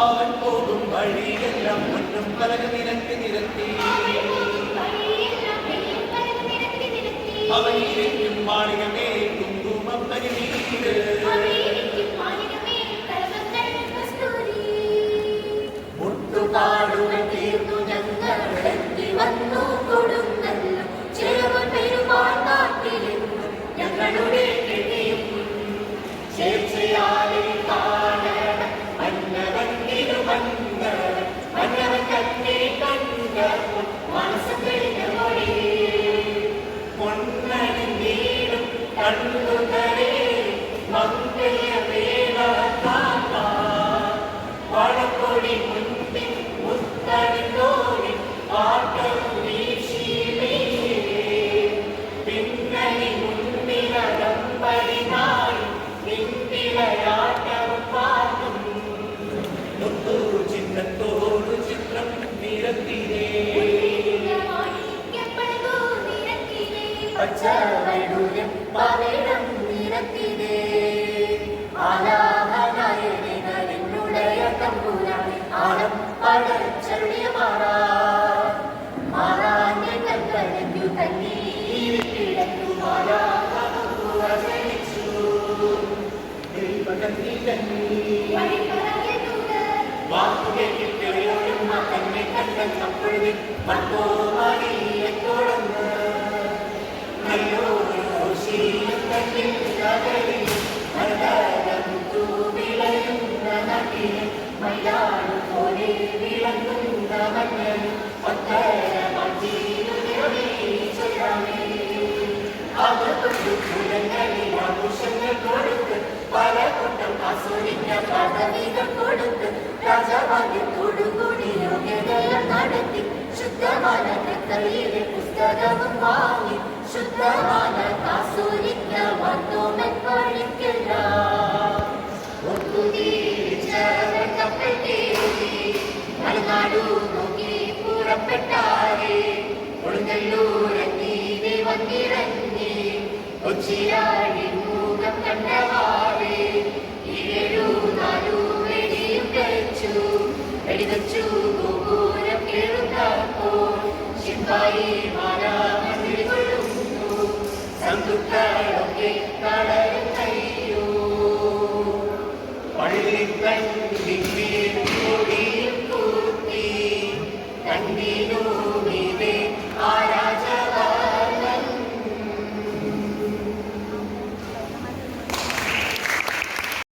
അവൻ പോകും വഴിയെല്ലാം പൊന്നും പലക നിരത്തി നിരത്തി അവൻ ഇരിക്കും മാളികമേ കുങ്കുമം പരിനീര് മുട്ടുപാടുകൾ തീർന്നു ഞങ്ങളെത്തി വന്നു കൊടുങ്ങല്ലോ ചെറുവൻ പെരുമാൾ നാട്ടിലെന്നു ഞങ്ങളുടെ കിഴിയും ചേർച്ചയാലെ കാണണം മന്നവൻ തിരുവന്ന മന്നവൻ തന്നെ കണ്ടപ്പോൾ മനസ്സം തെളിഞ്ഞോടി പൊന്നണി നീടും കണ്ണുകളെ മംഗള വേള വളപ്പൊടി മുൻപിൽ മുത്തണിന്തോടി ആട്ടം വീശിയിലേ പിന്നണി മുൻപിലടമ്പടി നാളും നിൻപിളയാട്ടം പാട്ടും മുത്തു ചിത്രത്തോടു ചിത്രം നിരത്തിരേ പച്ചവൈഡൂര്യം പവിഴം നിരത്തിരേ ആലാഹനായകനുടയ തമ്പുരാനെ ആഴം പടച്ചരുളിയ മാറാൻ ഞങ്ങൾ കരഞ്ഞു തന്നീരിടത്തു മാറാനിച്ചു വാക്കുകേട്ടിയോടും തന്നെ കണ്ടെന്നപ്പോഴും മറ്റോ മാറിയെത്തോടന്ന് നല്ലോരോ ശീലം തന്നിൽ മൈലാടു പോലെ വിളങ്ങുന്ന മഞ്ഞനും അകത്തുലങ്ങളിൽ ആഘോഷങ്ങൾ കൊടുത്ത് പല കൂട്ടം ആസ്വദിക്ക പദവികൾ കൊടുത്ത് രാജഭാഗ്യത്തോടുകൂടി യോഗ്യതയെല്ലാം നടത്തി ശുദ്ധമാന കൈയിലെ പുസ്തകവും വാങ്ങി ശുദ്ധമാന ആസ്വദിക്ക വന്നോമൻ പഴിക്കല്ല മലനാടു നോക്കി പുറപ്പെട്ടാരേ കൊടുങ്ങല്ലൂരങ്ങീനെ വന്നിറങ്ങി കൊച്ചിയാടി മൂകം കണ്ടവാറേ 7-4 വെടിയും വെടിവച്ചു ഗോപുരം കേറുന്നപ്പോൾ ശിപ്പായി മാരാമന്ത്രി കൊള്ളുന്നു സന്തുക്കളൊക്കെ തളരുന്നയ്യോ പള്ളിക്കണ്ടി